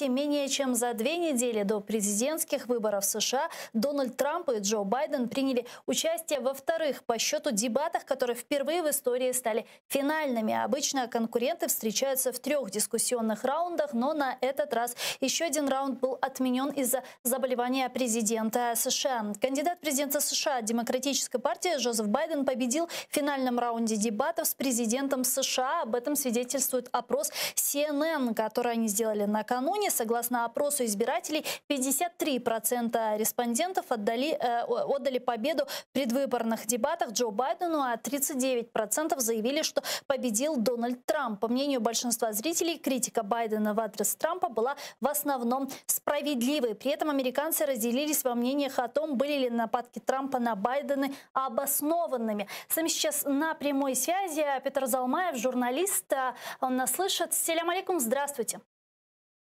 Менее чем за 2 недели до президентских выборов США Дональд Трамп и Джо Байден приняли участие во вторых по счету дебатах, которые впервые в истории стали финальными. Обычно конкуренты встречаются в 3 дискуссионных раундах, но на этот раз еще один раунд был отменен из-за заболевания президента США. Кандидат президента США от Демократической партии Джозеф Байден победил в финальном раунде дебатов с президентом США. Об этом свидетельствует опрос CNN, который они сделали накануне. Согласно опросу избирателей, 53% респондентов отдали победу в предвыборных дебатах Джо Байдену, а 39% заявили, что победил Дональд Трамп. По мнению большинства зрителей, критика Байдена в адрес Трампа была в основном справедливой. При этом американцы разделились во мнениях о том, были ли нападки Трампа на Байдена обоснованными. С нами сейчас на прямой связи Петр Залмаев, журналист. Он нас слышит. Селям алейкум, здравствуйте.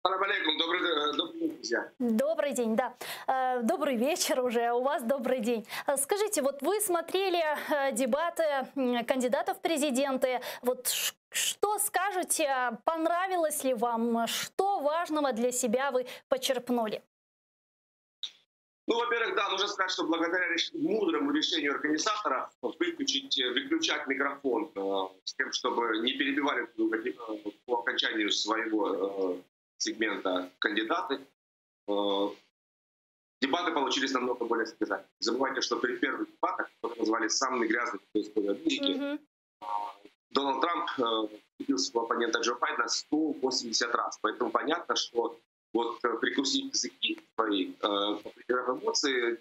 Салам алейкум, добрый день, друзья. Добрый день, да. Добрый вечер уже, а у вас добрый день. Скажите, вот вы смотрели дебаты кандидатов в президенты. Вот что скажете, понравилось ли вам, что важного для себя вы почерпнули? Ну, во-первых, да, нужно сказать, что благодаря мудрому решению организаторов выключать микрофон с тем, чтобы не перебивали по окончанию своего сегмента кандидаты, дебаты получились намного более содержательными. Не забывайте, что при первых дебатах, которые назвали самыми грязными в истории Америки, Дональд Трамп победил своего оппонента Джо Байдена 180 раз. Поэтому понятно, что вот прикусив языки свои, эмоции,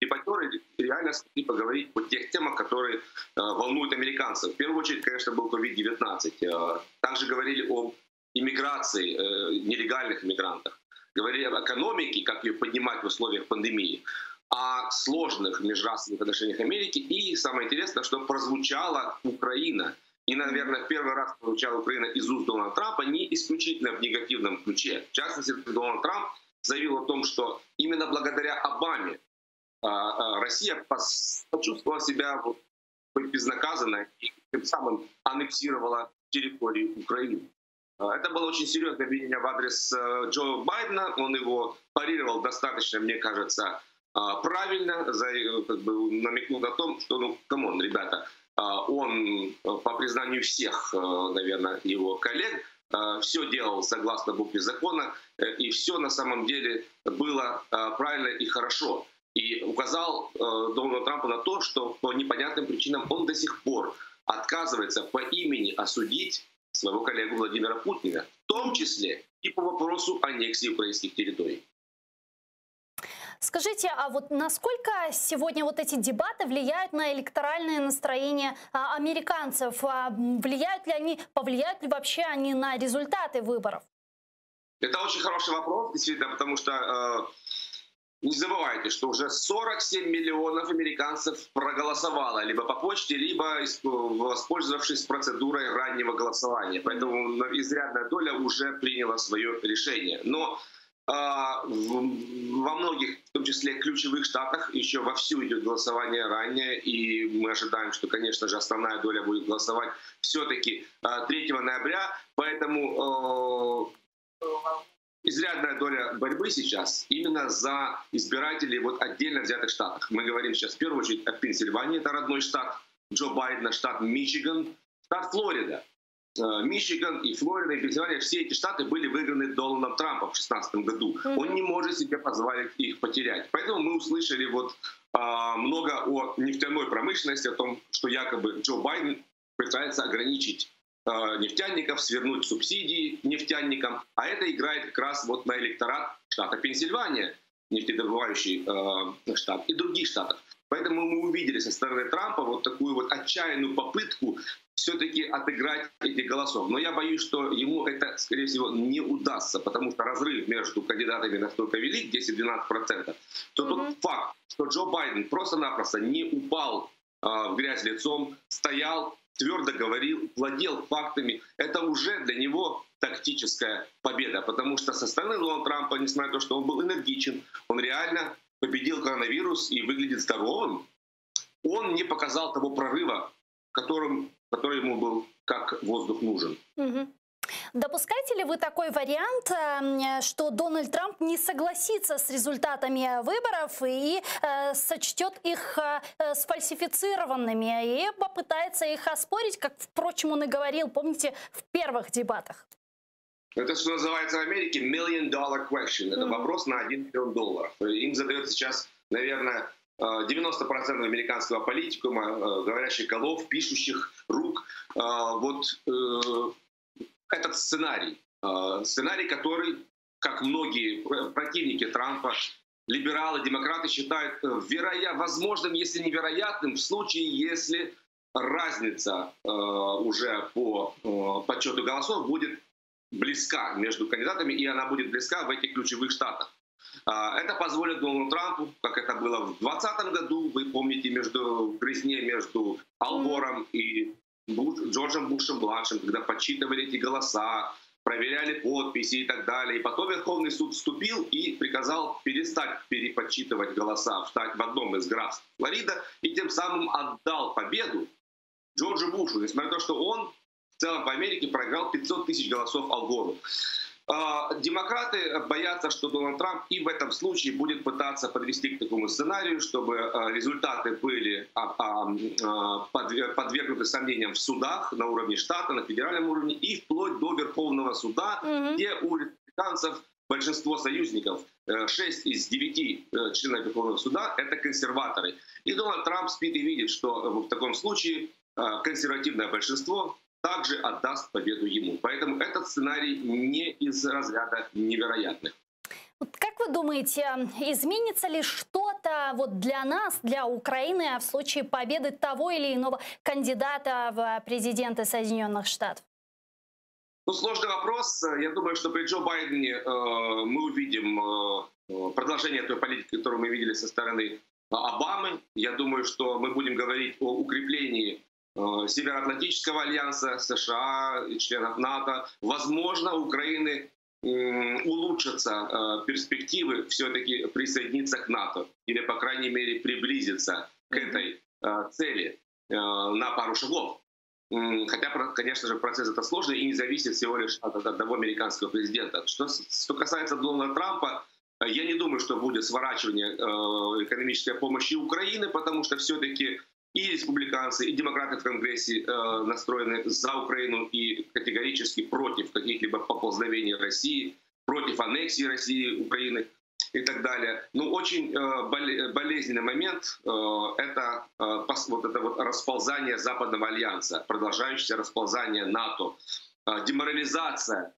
дебатеры реально смогли поговорить о тех темах, которые волнуют американцев. В первую очередь, конечно, был COVID-19. Также говорили о иммиграции, нелегальных иммигрантах. Говорили об экономике, как ее поднимать в условиях пандемии, о сложных межрасовых отношениях Америки. И самое интересное, что прозвучала Украина. И, наверное, в первый раз прозвучала Украина из уст Дональда Трампа не исключительно в негативном ключе. В частности, Дональд Трамп заявил о том, что именно благодаря Обаме Россия почувствовала себя безнаказанной и тем самым аннексировала территорию Украины. Это было очень серьезное обвинение в адрес Джо Байдена. Он его парировал достаточно, мне кажется, правильно, намекнул на том, что, ну, камон, ребята, он, по признанию всех, наверное, его коллег, все делал согласно букве закона, и все на самом деле было правильно и хорошо. И указал Дональду Трампу на то, что по непонятным причинам он до сих пор отказывается по имени осудить своего коллегу Владимира Путина, в том числе и по вопросу аннексии украинских территорий. Скажите, а вот насколько сегодня вот эти дебаты влияют на электоральное настроение американцев? Повлияют ли вообще они на результаты выборов? Это очень хороший вопрос, действительно, потому что не забывайте, что уже 47 миллионов американцев проголосовало либо по почте, либо воспользовавшись процедурой раннего голосования. Поэтому изрядная доля уже приняла свое решение. Но во многих, в том числе ключевых штатах, еще вовсю идет голосование раннее, и мы ожидаем, что, конечно же, основная доля будет голосовать все-таки 3 ноября. Поэтому изрядная доля борьбы сейчас именно за избирателей вот отдельно взятых штатах. Мы говорим сейчас в первую очередь о Пенсильвании, это родной штат Джо Байдена, штат Мичиган, штат Флорида. Мичиган и Флорида, и Пенсильвания, все эти штаты были выиграны Дональдом Трампом в 2016 году. Он не может себе позволить их потерять. Поэтому мы услышали много о нефтяной промышленности, о том, что якобы Джо Байден пытается ограничить нефтяников, свернуть субсидии нефтяникам. А это играет как раз вот на электорат штата Пенсильвания, нефтедобывающий штат, и других штатов. Поэтому мы увидели со стороны Трампа вот такую вот отчаянную попытку все-таки отыграть этих голосов. Но я боюсь, что ему это, скорее всего, не удастся, потому что разрыв между кандидатами настолько велик, 10-12%, то тот факт, что Джо Байден просто-напросто не упал в грязь лицом, стоял, твердо говорил, владел фактами, это уже для него тактическая победа. Потому что со стороны Дональда Трампа, несмотря на то, что он был энергичен, он реально победил коронавирус и выглядит здоровым, он не показал того прорыва, который ему был как воздух нужен. Допускаете ли вы такой вариант, что Дональд Трамп не согласится с результатами выборов и сочтет их сфальсифицированными и попытается их оспорить, как, впрочем, он и говорил, помните, в первых дебатах? Это, что называется в Америке, $1 million question. Это вопрос на $1 миллион. Им задает сейчас, наверное, 90% американского политикума, говорящих голов, пишущих рук. Вот этот сценарий. Сценарий, который, как многие противники Трампа, либералы, демократы считают возможным, если невероятным, в случае, если разница уже по подсчету голосов будет близка между кандидатами, и она будет близка в этих ключевых штатах. Это позволит Дональду Трампу, как это было в 2020 году, вы помните, в грызне между Ал Гором и Джорджем Бушем-младшим, когда подсчитывали эти голоса, проверяли подписи и так далее. И потом Верховный суд вступил и приказал перестать переподсчитывать голоса в одном из графств Флорида, и тем самым отдал победу Джорджу Бушу, несмотря на то, что он в целом по Америке проиграл 500 тысяч голосов Ал Гору. Демократы боятся, что Дональд Трамп и в этом случае будет пытаться подвести к такому сценарию, чтобы результаты были подвергнуты сомнениям в судах на уровне штата, на федеральном уровне и вплоть до Верховного суда, где у республиканцев большинство союзников, 6 из 9 членов Верховного суда, это консерваторы. И Дональд Трамп спит и видит, что в таком случае консервативное большинство также отдаст победу ему. Поэтому этот сценарий не из разряда невероятных. Как вы думаете, изменится ли что-то вот для нас, для Украины, в случае победы того или иного кандидата в президенты Соединенных Штатов? Сложный вопрос. Я думаю, что при Джо Байдене мы увидим продолжение той политики, которую мы видели со стороны Обамы. Я думаю, что мы будем говорить о укреплении Североатлантического альянса, США, членов НАТО. Возможно, у Украины улучшатся перспективы все-таки присоединиться к НАТО или, по крайней мере, приблизиться к этой цели на пару шагов. Хотя, конечно же, процесс это сложный и не зависит всего лишь от одного американского президента. Что касается Дональда Трампа, я не думаю, что будет сворачивание экономической помощи Украины, потому что все-таки и республиканцы, и демократы в Конгрессе настроены за Украину и категорически против каких-либо поползновений России, против аннексии России, Украины и так далее. Но очень болезненный момент это расползание Западного альянса, продолжающееся расползание НАТО, деморализация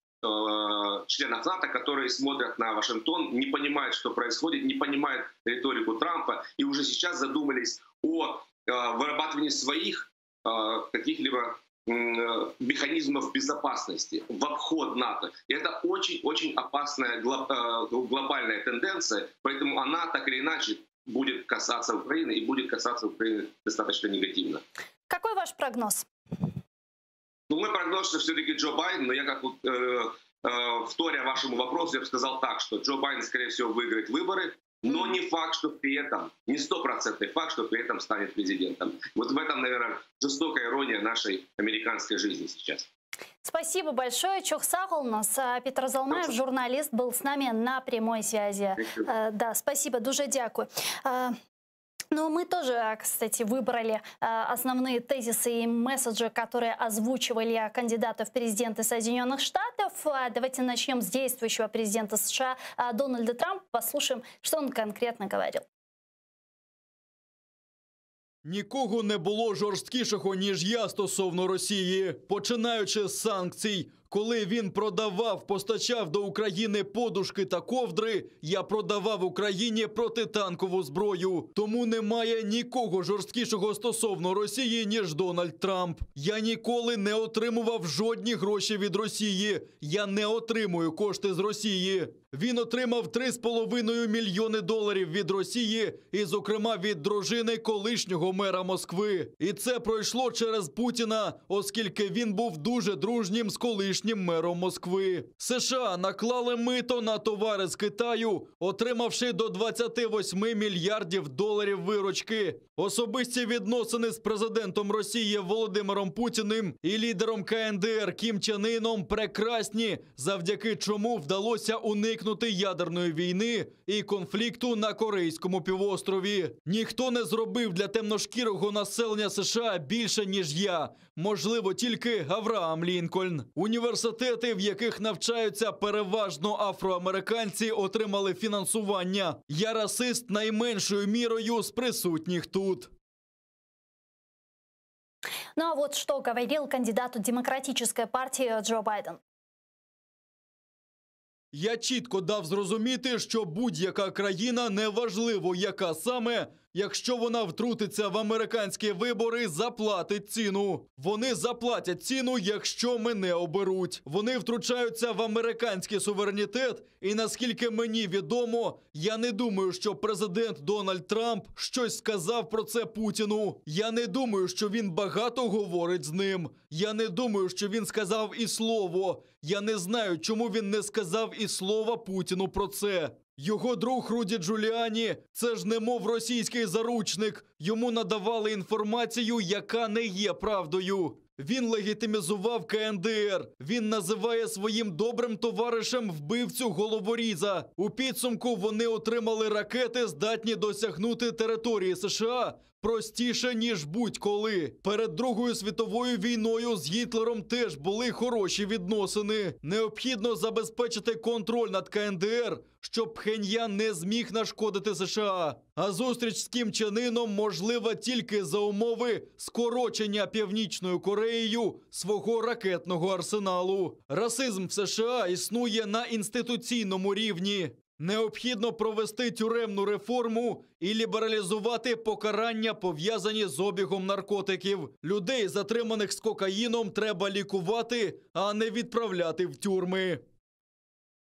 членов НАТО, которые смотрят на Вашингтон, не понимают, что происходит, не понимают риторику Трампа и уже сейчас задумались о вырабатывании своих каких-либо механизмов безопасности в обход НАТО. И это очень-очень опасная глобальная тенденция, поэтому она так или иначе будет касаться Украины и будет касаться Украины достаточно негативно. Какой ваш прогноз? Мой прогноз, что все-таки Джо Байден, но я как вторя вашему вопросу, я бы сказал так, что Джо Байден, скорее всего, выиграет выборы, но не факт, что при этом, не 100% факт, что при этом станет президентом. Вот в этом, наверное, жестокая ирония нашей американской жизни сейчас. Спасибо большое. Чох сагыл у нас. Петр Залмаев, журналист, был с нами на прямой связи. Да, спасибо, дуже дякую. Но мы тоже, кстати, выбрали основные тезисы и месседжи, которые озвучивали кандидаты в президенты Соединенных Штатов. Давайте начнем с действующего президента США Дональда Трампа. Послушаем, что он конкретно говорил. Нікого не було жорсткішого, ніж я стосовно Росії. Починаючи з санкцій. Коли він продавав, постачав до України подушки та ковдри, я продавав Україні протитанкову зброю. Тому немає нікого жорсткішого стосовно Росії, ніж Дональд Трамп. Я ніколи не отримував жодні гроші від Росії. Я не отримую кошти з Росії. Він отримав $3,5 мільйони від Росії, і, зокрема, від дружини колишнього мера Москви. І це пройшло через Путіна, оскільки він був дуже дружнім з колишнім колишнім мером Москви. США наклали мито на товари з Китаю, отримавши до 28 мільярдів доларів виручки. Особисті відносини з президентом Росії Володимиром Путіним і лідером КНДР Кім Чен Іном прекрасні, завдяки чому вдалося уникнути ядерної війни і конфлікту на Корейському півострові. Ніхто не зробив для темношкірого населення США більше, ніж я. Можливо, тільки Авраам Лінкольн. Університети, в яких навчаються переважно афроамериканці, отримали фінансування. Я расист найменшою мірою з присутніх тут. Ну а вот что говорил кандидату Демократической партии Джо Байден. Я чітко дав зрозуміти, що будь-яка країна, неважливо яка саме, якщо вона втрутиться в американські вибори, заплатить ціну. Вони заплатять ціну, якщо мене оберуть. Вони втручаються в американський суверенітет, і наскільки мені відомо, я не думаю, що президент Дональд Трамп щось сказав про це Путіну. Я не думаю, що він багато говорить з ним. Я не думаю, що він сказав і слово. Я не знаю, чому він не сказав і слова Путіну про це. Його друг Руді Джуліані – це ж немов російський заручник. Йому надавали інформацію, яка не є правдою. Він легітимізував КНДР. Він називає своїм добрим товаришем вбивцю головоріза. У підсумку вони отримали ракети, здатні досягнути території США простіше, ніж будь-коли. Перед Другою світовою війною з Гітлером теж були хороші відносини. Необхідно забезпечити контроль над КНДР, щоб Пхеньян не зміг нашкодити США. А зустріч з Кім Чен Іном можлива тільки за умови скорочення Північною Кореєю свого ракетного арсеналу. Расизм в США існує на інституційному рівні. Необхідно провести тюремну реформу і лібералізувати покарання, пов'язані з обігом наркотиків. Людей, затриманих з кокаїном, треба лікувати, а не відправляти в тюрми.